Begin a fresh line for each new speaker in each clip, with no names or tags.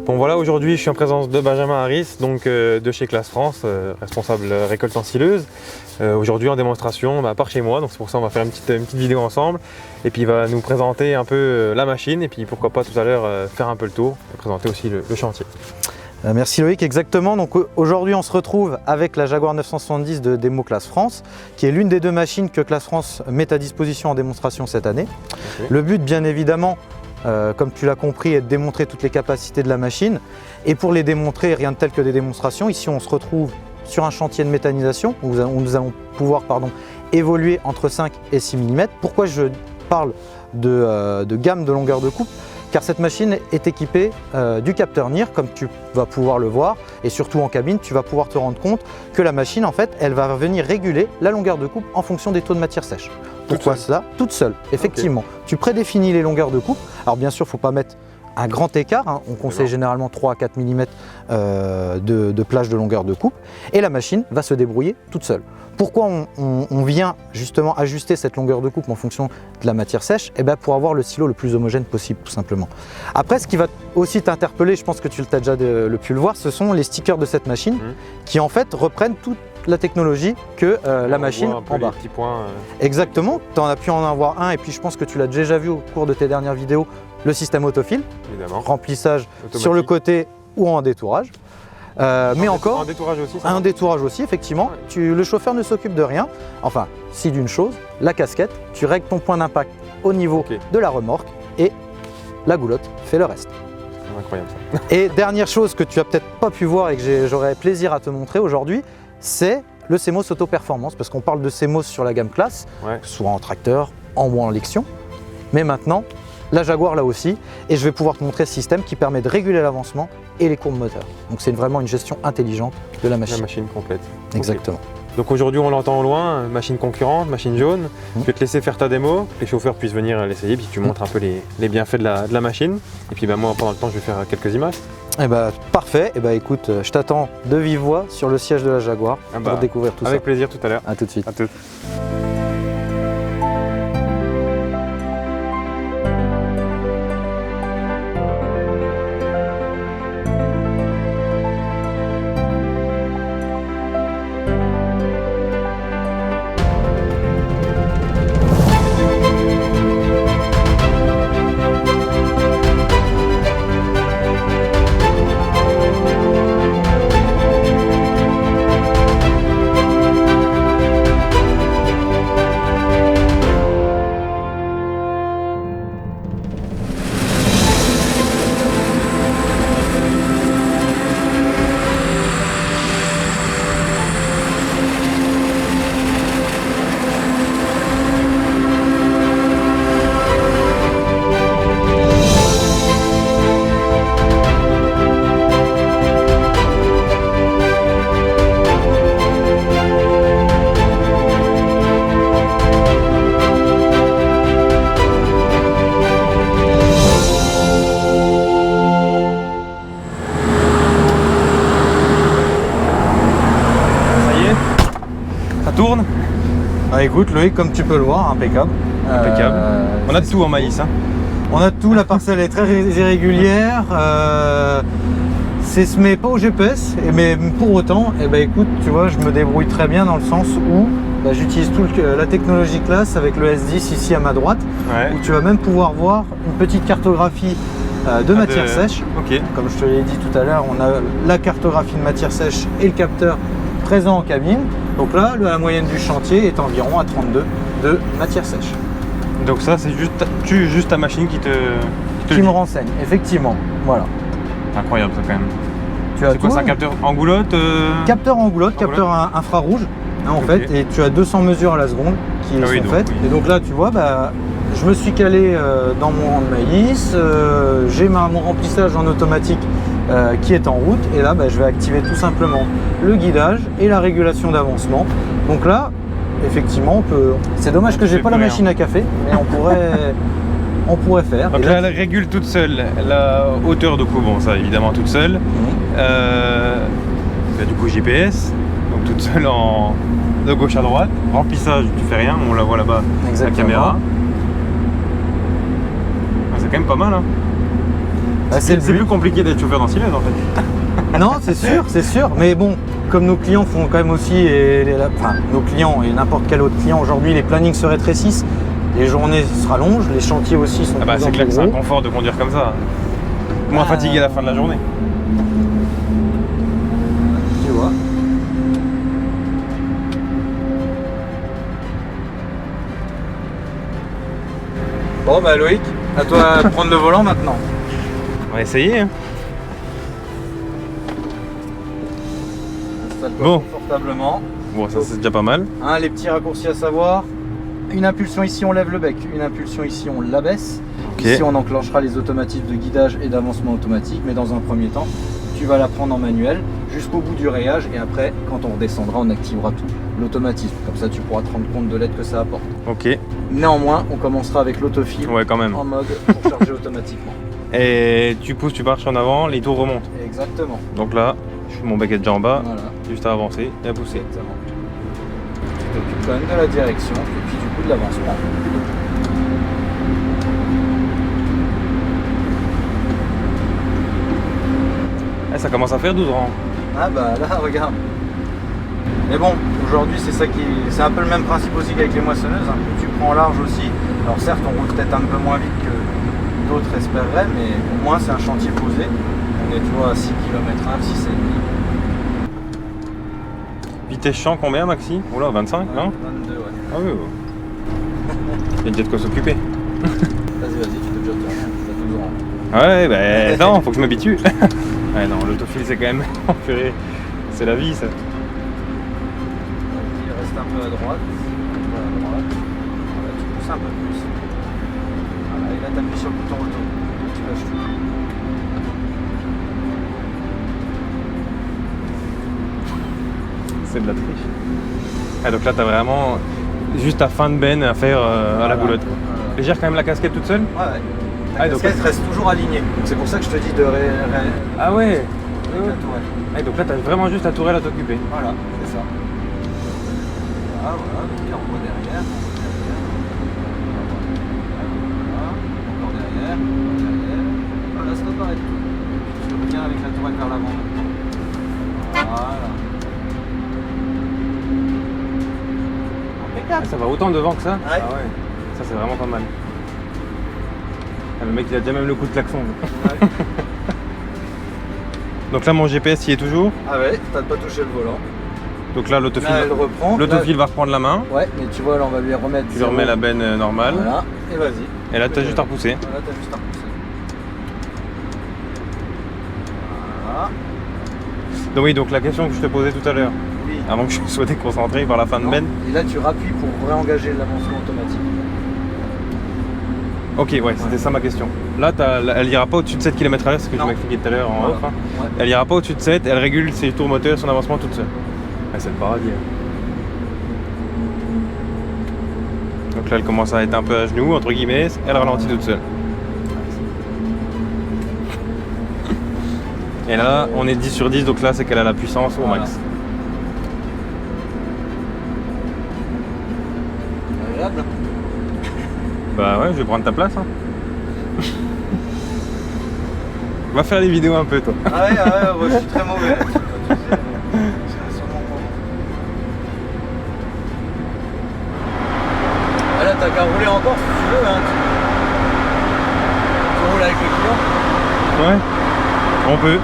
Bon voilà, aujourd'hui je suis en présence de Benjamin Harris, donc de chez Classe France, responsable récolte ensileuse. Aujourd'hui en démonstration par chez moi, donc c'est pour ça qu'on va faire une petite vidéo ensemble. Et puis il va nous présenter un peu la machine et puis pourquoi pas tout à l'heure faire un peu le tour et présenter aussi le chantier.
Merci Loïc, exactement. Donc aujourd'hui on se retrouve avec la Jaguar 970 de démo Classe France, qui est l'une des deux machines que Classe France met à disposition en démonstration cette année. Okay. Le but bien évidemment, comme tu l'as compris, est de démontrer toutes les capacités de la machine. Et pour les démontrer, rien de tel que des démonstrations. Ici on se retrouve sur un chantier de méthanisation où nous allons pouvoir évoluer entre 5 et 6 mm. Pourquoi je parle de gamme de longueur de coupe? Car cette machine est équipée du capteur NIR, comme tu vas pouvoir le voir, et surtout en cabine, tu vas pouvoir te rendre compte que la machine, en fait, elle va venir réguler la longueur de coupe en fonction des taux de matière sèche. Pourquoi cela? Toute seule, effectivement. Okay. Tu prédéfinis les longueurs de coupe. Alors bien sûr, il ne faut pas mettre un grand écart, hein. On conseille généralement 3 à 4 mm de plage de longueur de coupe, et la machine va se débrouiller toute seule. Pourquoi on vient justement ajuster cette longueur de coupe en fonction de la matière sèche? Eh bien pour avoir le silo le plus homogène possible, tout simplement. Après, ce qui va aussi t'interpeller, je pense que tu as déjà pu le voir, ce sont les stickers de cette machine qui en fait reprennent toute la technologie que la machine embarque. Exactement, tu en as pu en avoir un et puis je pense que tu l'as déjà vu au cours de tes dernières vidéos, le système autofil, remplissage automatique sur le côté ou en détourage. Mais encore,
un détourage aussi,
un détourage aussi, effectivement. Le chauffeur ne s'occupe de rien. Enfin, si d'une chose, la casquette, tu règles ton point d'impact au niveau de la remorque et la goulotte fait le reste.
C'est incroyable ça.
Et dernière chose que tu n'as peut-être pas pu voir et que j'aurais plaisir à te montrer aujourd'hui, c'est le CMOS Auto Performance, parce qu'on parle de CMOS sur la gamme Classe, soit en tracteur, en ou en Lexion. Mais maintenant, la Jaguar là aussi, et je vais pouvoir te montrer ce système qui permet de réguler l'avancement et les courbes moteurs. Donc c'est vraiment une gestion intelligente de la machine.
La machine complète.
Exactement.
Okay. Donc aujourd'hui on l'entend au loin, machine concurrente, machine jaune. Je vais te laisser faire ta démo, que les chauffeurs puissent venir l'essayer, puis tu montres un peu les bienfaits de la machine. Et puis moi pendant le temps je vais faire quelques images.
Eh ben, parfait, eh ben, écoute, je t'attends de vive voix sur le siège de la Jaguar pour découvrir tout ça.
Avec plaisir tout à l'heure.
A tout de suite.
À tout. Tourne.
Écoute Loïc, comme tu peux le voir, impeccable.
Impeccable. On a de tout en maïs. Hein.
On a de tout, la parcelle est très irrégulière. C'est semé pas au GPS, mais pour autant, écoute, tu vois, je me débrouille très bien dans le sens où j'utilise la technologie Classe avec le S10 ici à ma droite, où tu vas même pouvoir voir une petite cartographie de matière sèche. Comme je te l'ai dit tout à l'heure, on a la cartographie de matière sèche et le capteur présent en cabine. Donc là, la moyenne du chantier est environ à 32 de matière sèche.
Donc ça, c'est juste ta machine qui
me renseigne, effectivement. Voilà.
Incroyable ça quand même.
C'est
quoi, c'est un capteur en goulotte
Capteur en goulotte, capteur infrarouge, en fait, et tu as 200 mesures à la seconde qui sont faites. Et donc là, tu vois, je me suis calé dans mon rang de maïs, j'ai mon remplissage en automatique qui est en route, et là je vais activer tout simplement le guidage et la régulation d'avancement. Donc là, effectivement, c'est dommage que j'ai pas la machine à café, mais on pourrait faire.
Donc là, elle régule toute seule la hauteur de coupe, bon ça évidemment toute seule. Du coup GPS, donc toute seule de gauche à droite. Remplissage, tu fais rien, on la voit là-bas, la caméra. C'est quand même pas mal. Hein.
Bah, c'est
plus compliqué d'être chauffeur d'ensileuse en fait.
Non, c'est sûr. Mais bon, comme nos clients font quand même aussi, enfin nos clients et n'importe quel autre client aujourd'hui, les plannings se rétrécissent, les journées se rallongent, les chantiers aussi sont
c'est clair que c'est un confort de conduire comme ça. Moins fatigué à la fin de la journée.
Tu vois. Bon bah Loïc, à toi de prendre le volant maintenant.
On va essayer. Hein.
Installe-toi
Bon.
confortablement.
Bon, ça c'est déjà pas mal.
Hein, les petits raccourcis à savoir, une impulsion ici on lève le bec, une impulsion ici on l'abaisse.
Okay.
Ici on enclenchera les automatismes de guidage et d'avancement automatique, mais dans un premier temps, tu vas la prendre en manuel jusqu'au bout du rayage et après, quand on redescendra, on activera tout, l'automatisme. Comme ça tu pourras te rendre compte de l'aide que ça apporte.
Ok.
Néanmoins, on commencera avec l'autofil
quand même.
en mode pour charger automatiquement.
Et tu pousses, tu marches en avant, les tours remontent.
Exactement.
Donc là, mon bec est déjà en bas,
Voilà.
juste à avancer et à pousser.
Exactement. Tu t'occupes quand même de la direction et puis du coup de l'avancement.
Ça commence à faire 12 rangs.
Ah bah là, regarde. Mais bon, aujourd'hui c'est un peu le même principe aussi qu'avec les moissonneuses. Hein. Tu prends large aussi. Alors certes, on roule peut-être un peu moins vite que d'autres espéreraient, mais au moins c'est un chantier posé. On est toujours à 6 km/h, 6,5.
Vitesse champ combien maxi? Oula, 25 non?
22, ouais.
Ah oui, ouais. Il y a déjà de quoi s'occuper.
Vas-y, tu peux déjà tourner, t'as 12 ans.
Ouais, bah non, faut que je m'habitue. Ouais, non, l'autofil c'est quand même. C'est la vie ça.
Il reste un peu à droite. Voilà, tu pousses un peu plus. Voilà, et là t'appuies sur le bouton auto. Tu lâches tout.
C'est de la triche. Ah, donc là t'as vraiment juste ta fin de benne à faire à la boulotte. Et gère quand même la casquette toute seule?
Ouais. La casquette reste toujours alignée. C'est pour ça que je te dis de
Ah ouais.
avec la tourelle.
Ah, donc là t'as vraiment juste la tourelle à t'occuper.
Voilà, c'est ça. Voilà, donc là on voit derrière. Voilà, encore derrière. Voilà, stop, arrête tout. Tu reviens avec la tourelle vers l'avant maintenant. Voilà. Impeccable.
Ça va autant devant que ça?
Ouais.
Ah ouais. Ça c'est vraiment pas mal. Ah, le mec il a déjà même le coup de klaxon.
Ouais.
Donc là mon GPS y est toujours.
Ah ouais, t'as pas touché le volant.
Donc là l'autofil
Là, elle reprend.
l'autofil va reprendre la main.
Ouais, mais tu vois, là on va lui remettre.
Tu lui remets la benne normale.
Voilà, et vas-y.
Et là t'as juste à repousser.
Voilà, t'as juste à repousser. Voilà.
Donc oui, donc la question que je te posais tout à l'heure,
Oui.
avant que je sois déconcentré par la fin de
Non.
benne.
Et là tu rappuies pour réengager l'avancement automatique.
Ok, ouais, c'était ça ma question. Là, elle ira pas au-dessus de 7 km/h, c'est ce que tu
Non.
m'as expliqué tout à l'heure en
Voilà.
off. Hein.
Ouais.
Elle ira pas au-dessus de 7, elle régule ses tours moteurs, son avancement toute seule. Ah, c'est le paradis. Hein. Donc là, elle commence à être un peu à genoux, entre guillemets, elle ralentit toute seule. Et là, on est 10 sur 10, donc là, c'est qu'elle a la puissance au
Voilà.
max.
Agréable.
Bah ouais, je vais prendre ta place. Hein. Va faire les vidéos un peu, toi.
Ah ouais, moi, je suis très mauvais là-dessus. Je serais sûrement pas bon. Ah, là, t'as qu'à rouler encore si tu veux. Hein. Tu roules avec le client.
Ouais, on peut.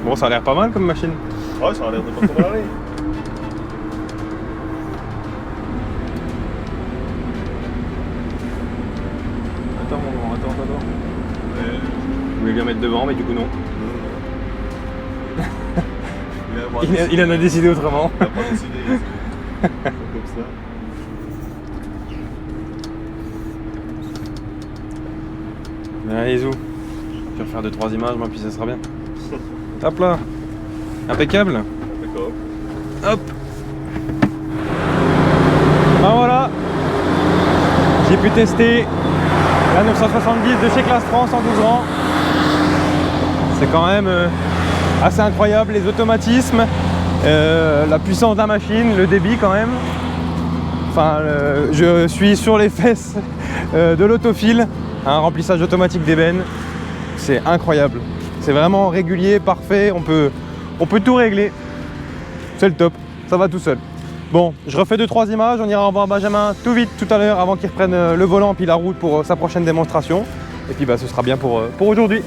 Bon, ça a l'air pas mal comme machine.
Ouais, ça a l'air de pas trop mal aller.
Attends, attends. Je voulais bien mettre devant, mais du coup non. Il en a décidé autrement.
Il a pas décidé. Comme ça.
Allez, Zou. Je vais refaire 2-3 images, moi, puis ça sera bien. Hop là. Impeccable.
D'accord.
Hop. Ben voilà. J'ai pu tester la 970 de chez Classe France en 12 rangs. C'est quand même assez incroyable, les automatismes, la puissance de la machine, le débit quand même. Enfin, je suis sur les fesses de l'autophile, un remplissage automatique d'ébène, c'est incroyable. C'est vraiment régulier, parfait, on peut tout régler. C'est le top, ça va tout seul. Bon, je refais 2-3 images, on ira revoir Benjamin tout vite tout à l'heure avant qu'il reprenne le volant puis la route pour sa prochaine démonstration. Et puis ce sera bien pour aujourd'hui.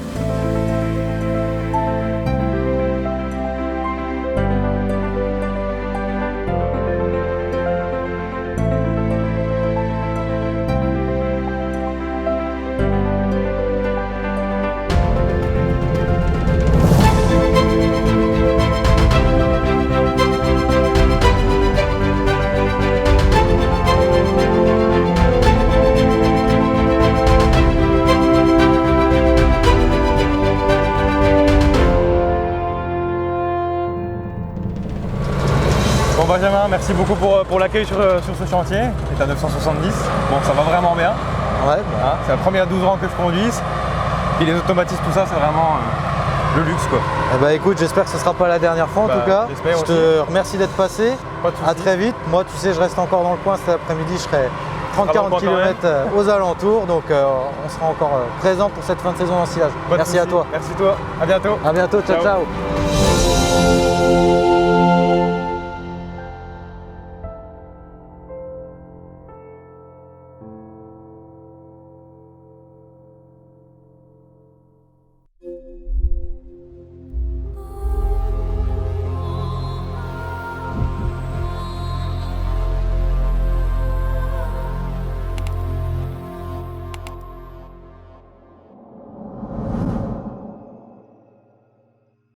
Bon Benjamin, merci beaucoup pour l'accueil sur ce chantier. C'est à 970. Bon, ça va vraiment bien.
Ouais,
Hein, c'est la première 12 ans que je conduise. Puis les automatismes, tout ça, c'est vraiment le luxe quoi.
eh ben, écoute, j'espère que ce ne sera pas la dernière fois en tout cas.
j'espère
Je
aussi.
te remercie d'être passé.
Pas de soucis.
À très vite. Moi, tu sais, je reste encore dans le coin cet après-midi. Je serai 30-40 km aux alentours. Donc, on sera encore présent pour cette fin de saison d'ensilage.
Pas de
Merci à
soucis.
toi.
Merci toi. À bientôt.
À bientôt. Ciao,
Ciao.
ciao.